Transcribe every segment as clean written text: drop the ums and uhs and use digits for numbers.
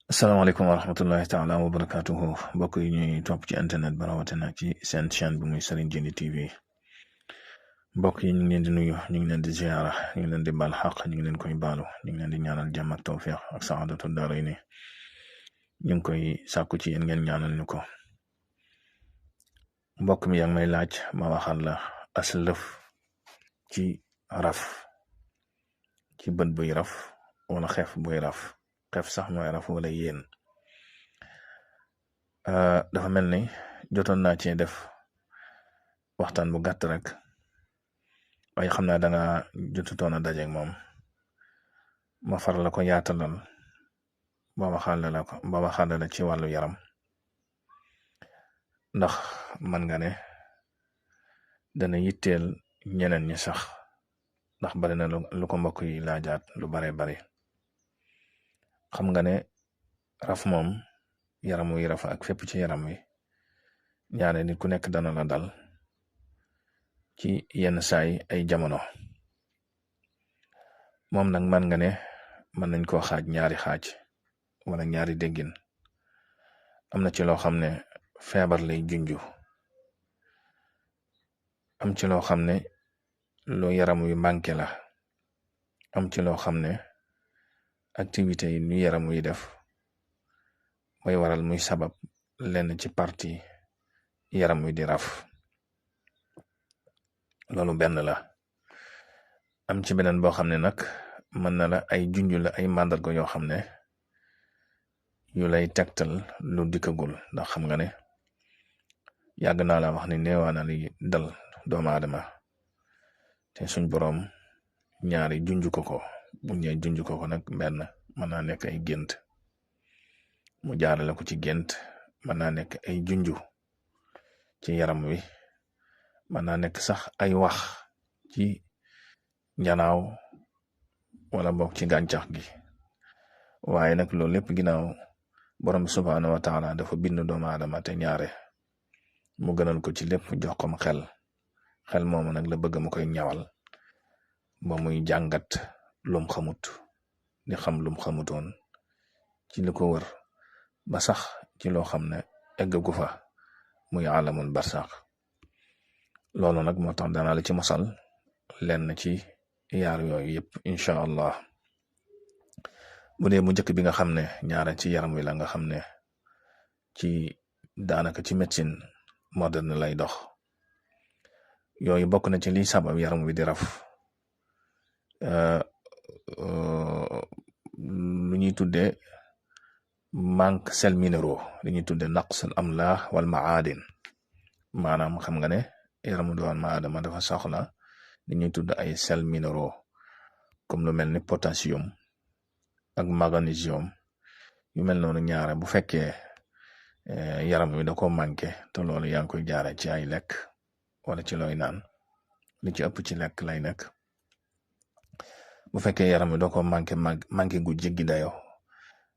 asalaamaaleykum wa rahmatullahi taala wa barakatuhu mbokk yi ñuy topp ci internet ba rawatina ci seen chaîne bi muy Serigne Djily TV mbokk yi ñu ngi leen di nuyu ñu ngi leen di ziara ñu ngi leen di baal xaq ñu ngi leen koy baalu ñu ngi leen di ñaanal jàmm ak tawfiq ak saadatu daarayni ñu ngi koy sàkku ci yéen ngeen ñaanal ñu ko mbokk mi yaa ngi may laaj ma waxal la aslëf ci raf ci bët buy raf wala xef buy raf xef sax mooy raf wala yéen dafa mel ni jotoon naa cee def waxtaan bu gàtt rek waaye xam naa danga jotutoon a dajeeg moom ma far la ko yaatalal ba waxaale la ci wàllu yaram ndax man nga ne dana yitteel ñeneen ñi sax ndax bari na lu ko mbokk yi laajaat lu bare bari xam nga ne raf moom yaram wuy raf ak fépp ci yaram wi ñaare nit ku nekk dana la dal ci yenn saay ay jamono moom nag man nga ne mën nañ koo xaaj ñaari xaaj wala ñaari déggin am na ci loo xam ne feebar lay junju am ci loo xam ne lu yaram wi manqué la am ci loo xam ne activité yi ñu yaram wi def mooy waral muy sabab lenn ci parti yaram wi di raf loolu benn la am ci beneen boo xam ne nag mën na la ay junju la ay màndarga yoo xam ne yu lay tegtal lu dikkagul ndax xam nga ne yàgg naa la wax ni neewaana li dal doomu aadama te suñ boroom ñaari junju ko bu ñee junju ko nag benn mën naa nekk ay gént mu jaarale ko ci gént mën naa nekk ay junju ci yaram wi mën naa nekk sax ay wax ci njanaaw wala boog ci gàncax gi waaye nag loolu lépp ginnaaw borom bi subhaanahu wa taala dafa bind doomu aadama te ñaare mu gënal ko ci lépp jox ko xel moomu nag la bëgg mu koy ñawal ba muy jàngat lum xamut di xam lum xamutoon ci li ko wër ba sax ci loo xam ne eggagu fa muy alamul barsax loolu nag moo tax danaa la ci mosal lenn ci yaar yooyu yëpp incha allah bu dee mu njëkk bi nga xam ne ñaara ci yaram wi la nga xam ne ci daanaka ci médecine moderne lay dox yooyu bokk na ci liy sabab yaram wi di raf lu ñuy tuddee manque sel minéraux li ñuy tuddee naqsul amlah wal maadin maanaam xam nga ne yaramu doomu aadama dafa soxla li ñuy tudd ay sel minéraux comme lu mel ni potassium ak magnésium yu mel noonu ñaare bu fekkee yaram wi da ko manqué te loolu yaa ngi koy jaare ci ay lekk wala ci looy naan li ci ëpp ci lekk lay nekk bu fekkee yaram wi da ko manqué gu jéggi dayo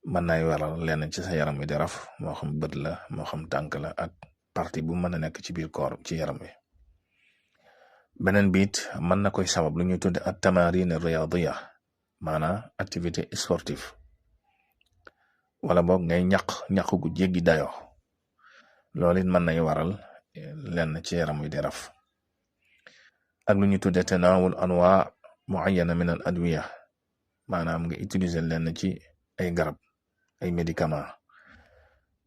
mën nay waral lenn ci sa yaram wi di raf moo xam bët la moo xam tànk la ak partie bu mën a nekk ci biir koor ci yaram wi beneen biit mën na koy sabab lu ñuy tudde at tamarin riyadiya maanaam activité sportive wala boog ngay ñaq gu jéggi dayo loolu it mën nay waral lenn ci yaram wi di raf ak lu ñuy tudde tanawul anwa muayyana min al adwiya maanaam nga utiliser lenn ci ay garab ay médicament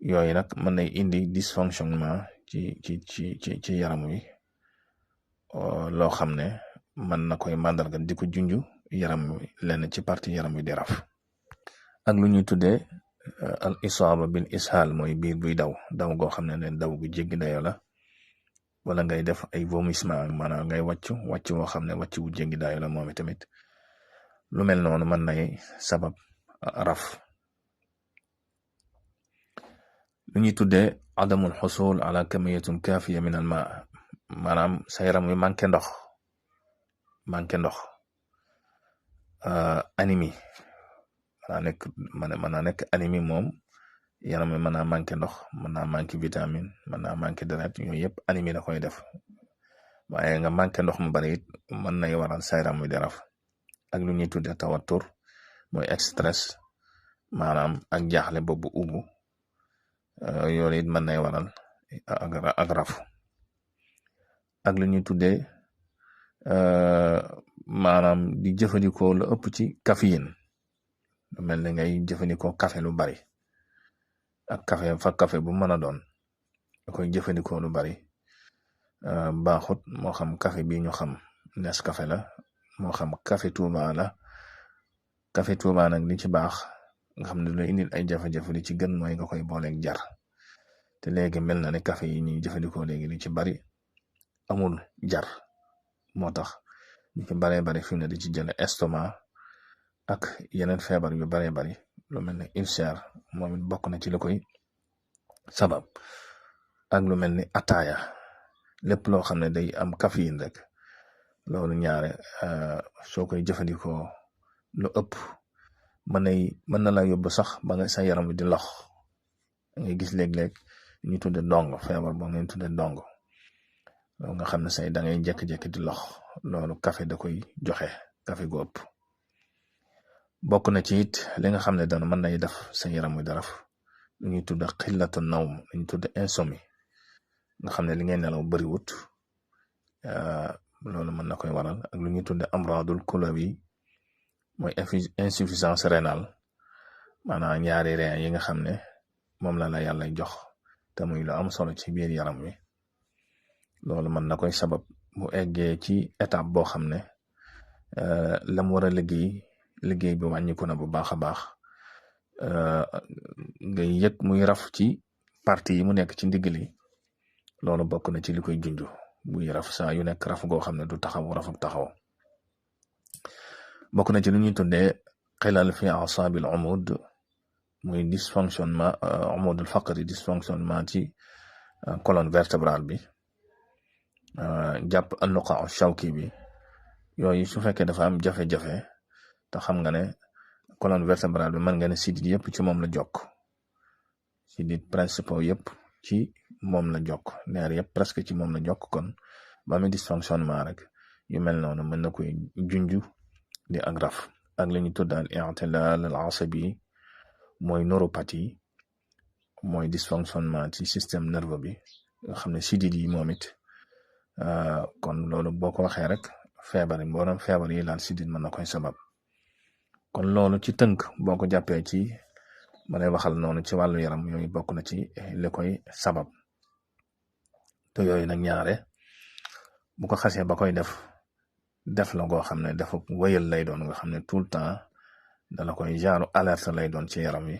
yooyu nag mën nay indi dysfonctionnement ci yaram wi loo xam ne mën na koy màndarga di ko junju yaram wi lenn ci partie yaram wi di raf ak lu ñuy tuddee al isaaba bil ishal mooy biir buy daw goo xam ne daw gu jéggi dayo la wala ngay def ay vomissement maanaam ngay wàcc woo xam ne wàcc wu jéggi dayo la moom tamit lu mel noonu mën nay sabab raf lu ñuy tuddee adamul xusul ala kamiyatun kafiya min al ma maanaam sa yaram wi manqué ndox anémie mën naa nekk anémie moom yaram wi mën naa manqué ndox mën naa manqué vitamine mën naa manqué deret yooyu yëpp anémie da koy def waaye nga manqué ndox mu bari it mën nay waral sa yaram wi di raf ak lu ñuy tuddee tawatur mooy stress maanaam ak jaaxle boobu ubbu yoolu it mën nay waral ak rafu ak lu ñuy tuddee maanaam di jëfandikoo lu ëpp ci caféine lu mel ne ngay jëfandikoo café lu bari ak café bu mën a doon da koy jëfandikoo lu bari baaxut moo xam café bi ñu xam Nescafé la moo xam café Touba la café Touba nag li ci baax nga xam ne lu indil ay jafe-jafe li ci gën mooy nga koy booleeg jar te léegi mel na ne café yi ñuy jëfandikoo léegi li ci bari amul jar moo tax ñu ci baree bari fi mu ne di ci jële estomac ak yeneen feebar yu baree bari lu mel ne ulcère moom it bokk na ci li koy sabab ak lu mel ni ataaya lépp loo xam ne day am caféine rek loolu ñaare soo koy jëfandikoo lu ëpp mën na la yóbbu sax ba nga sa yaram bi di lox ngay gis léeg-léeg ñu tudde ndong feebar boo ngeen tudde ndong loolu nga xam ne say da ngay jekki-jekki di lox loolu café da koy joxe café gu ëpp bokk na ci it li nga xam ne dana mën nay def sa yaram wi daraf lu ñuy tudde xillatu nawm lu ñuy tudde insomnie nga xam ne li ngay nelaw bariwut loolu mën na koy waral ak lu ñuy tudde amradul kulawi mooy insuffisance rénale maanaam ñaari rein yi nga xam ne moom la yàlla jox te muy lu am solo ci biir yaram wi loolu mën na koy sabab bu eggee ci étape boo xam ne lam war a liggéey bi wàññiku na bu baax a baax ngay yëg muy raf ci partie yi mu nekk ci ndigg li loolu bokk na ci li koy junj buy raf saa yu nekk raf goo xam ne du taxaw rafuk taxaw bokk na ci lu ñuy tuddee xilal fi asabil umud muy dysfonctionnement umudul faqri dysfonctionnement ci colonne vertébrale bi jàpp annuqa shawki bi yooyu su fekkee dafa am jafe-jafe te xam nga ne colonne vertébrale bi mën nga ne sidit yëpp ci moom la jokk sidit principaux yëpp ci moom la jokk neer yëpp presque ci moom la jokk kon ba amee dysfonctionnement rek yu mel noonu mën na koy junju di ak raf ak li ñu tudd al i'tilal al asabi mooy neuropathie mooy dysfonctionnement ci système nerveux bi nga xam ne sidit yi moom it kon loolu boo ko waxee rek mboolem feebar yi laal sidit mën na koy sabab kon loolu ci tënk boo ko jàppee ci ma lay waxal noonu ci wàllu yaram yooyu bokk na ci li koy sabab te yooyu nag ñaare bu ko xasee ba koy def la goo xam ne dafa wéyal lay doon nga xam ne tout le temps dala koy genre alerte lay doon ci yaram wi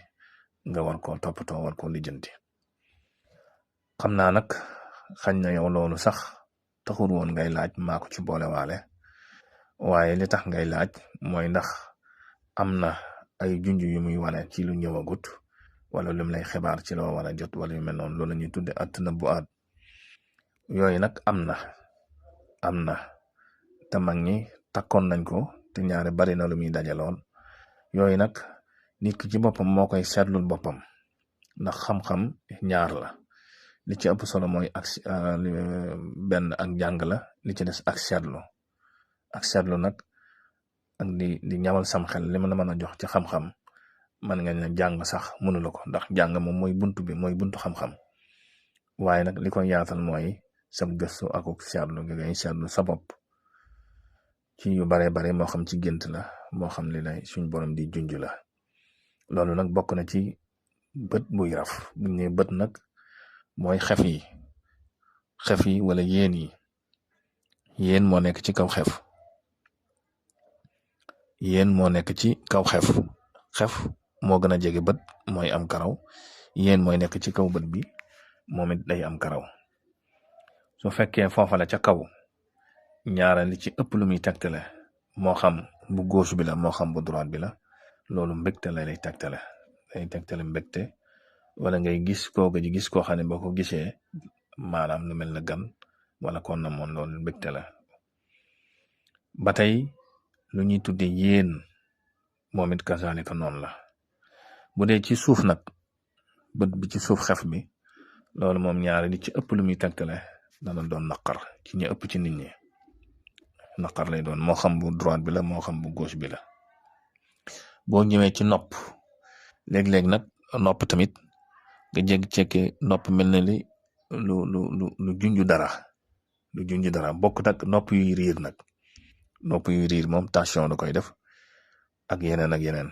nga war koo toppatoo war koo lijjanti xam naa nag xañ na yow loolu sax taxul woon ngay laaj maa ko ci boole waale waaye li tax ngay laaj mooy ndax am na ay junj yu muy wane ci lu ñëwagut wala lu mu lay xibaar ci loo war a jot wala yu mel noonu loolu la ñuy tudde at-tanabbu'aat yooyu nag am na te mag ñi takkoon nañ ko te ñaare bari na lu muy dajaloon yooyu nag nit ki ci boppam moo koy seetlul boppam ndax xam-xam ñaar la li ci ëpp solo mooy benn ak jàng la li ci des ak seetlu nag ak di ñawal sam xel li ma la mën a jox ci xam-xam man nga ne jàng sax mënula ko ndax jàng moom mooy buntu bi mooy buntu xam-xam waaye nag li koy yaatal mooy sab gëstu akuk seetlu nga ngay seetlu sa bopp ci yu bare bare moo xam ci gént la moo xam li lay suñ borom di junj la loolu nag bokk na ci bët buy raf buñ ne bët nag mooy xef yi wala yéen moo nekk ci kaw xef xef moo gën a jege bët mooy am karaw yéen mooy nekk ci kaw bët bi moom it day am karaw su fekkee foofa la ca kaw ñaara li ci ëpp lu muy tegtale moo xam bu gauche bi la moo xam bu droite bi la loolu mbégte lay tegtale mbégte wala ngay gis koo xam ne boo ko gisee maanaam lu mel na gan wala kon na moon loolu mbégte la ba tey lu ñuy tudde yéen moom it kazalika noonu la bu dee ci suuf nag bët bi ci suuf xef bi loolu moom ñaari li ci ëpp lu muy tegtale dana doon naqar ci ñi ëpp ci nit ñi naqar lay doon moo xam bu droite bi la moo xam bu gauche bi la boo ñëwee ci nopp léeg-léeg nag nopp tamit nga jékki-jékki nopp mel na li lu junju dara bokk nag nopp yuy riir nag nopp yuy riir moom tension da koy def ak yeneen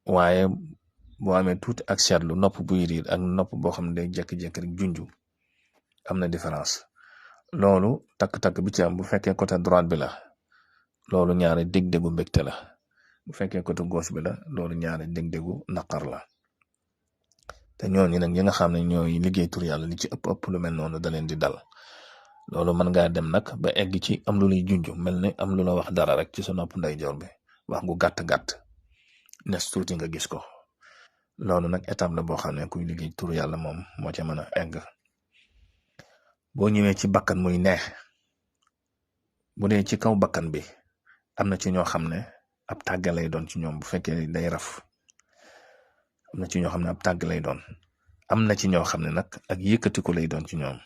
waaye boo amee tuuti ak seetlu nopp buy riir ak nopp boo xam ne day jékki-jékki rek junju am na différence. loolu takk-takk bi ci am bu fekkee côté droite bi la loolu ñaare dég-dégu mbégte la bu fekkee côté gauche bi la loolu ñaare dég-dégu naqar la te ñooñu nag ñi nga xam ne ñooy liggéey tur yàlla li ci ëpp lu mel noonu da leen di dal. loolu mën ngaa dem nag ba egg ci am lu lay junj mel ne am lu la wax dara rek ci sa nopp ndeyjoor bi wax gu gàtt nes tuuti nga gis ko. loolu nag étape la boo xam ne kuy liggéey tur yàlla moom moo ca mën a egg. boo ñëwee ci bakkan muy neex bu dee ci kaw bakkan bi am na ci ñoo xam ne ab tàgg lay doon ci ñoom bu fekkee day raf am na ci ñoo xam ne ab tàgg lay doon am na ci ñoo xam ne nag ak yëkkatiku lay doon ci ñoom.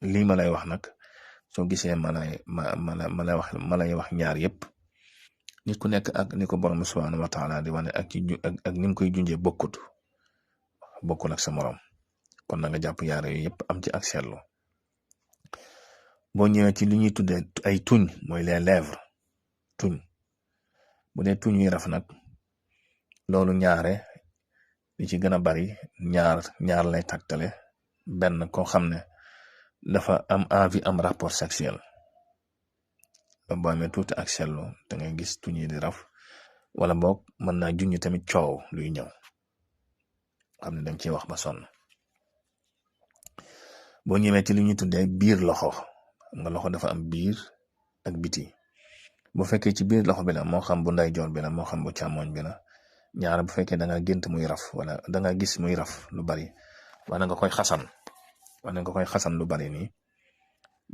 lii ma lay wax nag soo gisee ma lay wax ñaar yépp nit ku nekk ak ni ko borom subhanahu wa taala di wane ak ni mu koy junjee bokkul ak sa morom kon na nga jàpp yaar yooyu yépp am ci ak seetlu. boo ñëwee ci li ñuy tuddee ay tuñ mooy les lèvres tuñ bu dee tuñ yi raf nag loolu ñaare li ci gën a bari ñaar lay tàgtale. benn koo xam ne dafa am envie am rapport sexuel boo amee tuuti ak seetlu da ngay gis tuñ yi di raf wala boog mën naa junj tamit coow luy ñëw xam ne dañ ciy wax ba sonn. boo ñëwee ci li ñuy tuddee biir loxo nga loxo dafa am biir ak biti bu fekkee ci biir loxo bi la moo xam bu ndeyjoor bi la moo xam bu càmmoñ bi la ñaar bu fekkee da nga gént muy raf wala da nga gis muy raf lu bari wala nga koy xasan lu bari nii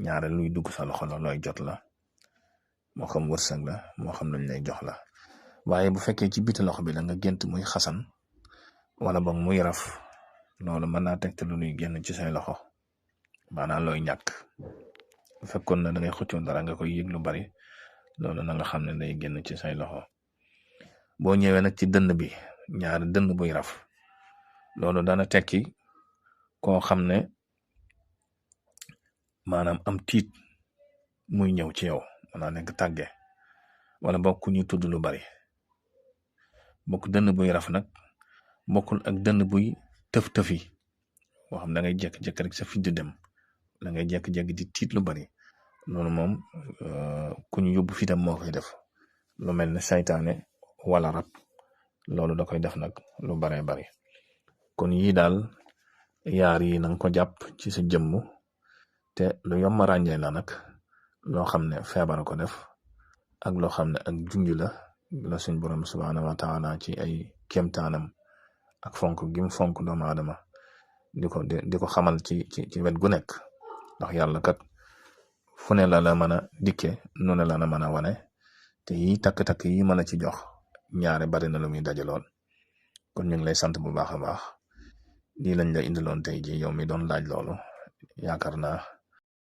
ñaare luy dugg sa loxo la looy jot la moo xam wërsëg la moo xam lañ lay jox la. waaye bu fekkee ci biti loxo bi la nga gént muy xasan wala boog muy raf loolu mën naa tegte lu luy génn ci say loxo maanaam looy ñàkk. bu fekkoon na da ngay xëccoo dara nga koy yëg lu bari loolu na nga xam ne day génn ci say loxo. boo ñëwee nag ci dënn bi ñaari dënn buy raf loolu dana tekki koo xam ne maanaam am tiit muy ñëw ci yow mën naa nekk tàgge wala bokk ñu tudd lu bari. bokk dënn buy raf nag bokkul ak dënn buy tëf-tëfi boo xam da ngay jékki-jékki rek sa fit di dem da ngay jékki-jékki di tiit lu bari loolu moom ku ñu yóbbu fitam moo koy def lu mel ne saytaane wala rab loolu da koy def nag lu baree bari. kon yii daal yaar yi na nga ko jàpp ci sa jëmm te lu yomb ràññee la nag loo xam ne feebar ko def ak loo xam ne ak junj la suñ borom subhanahu wa taala ci ay kéemtaanam ak fonk gim fonk doomu aadama di ko xamal ci wet gu nekk ndax yàlla kat fu ne la mën a dikke noonu la mën a wane te yi takk-takk yi mën a ci jox ñaare bari na lu muy dajaloon. kon ñu ngi lay sant bu baax a baax lii lañ la indiloon tey ji yow mi doon laaj loolu yaakaar naa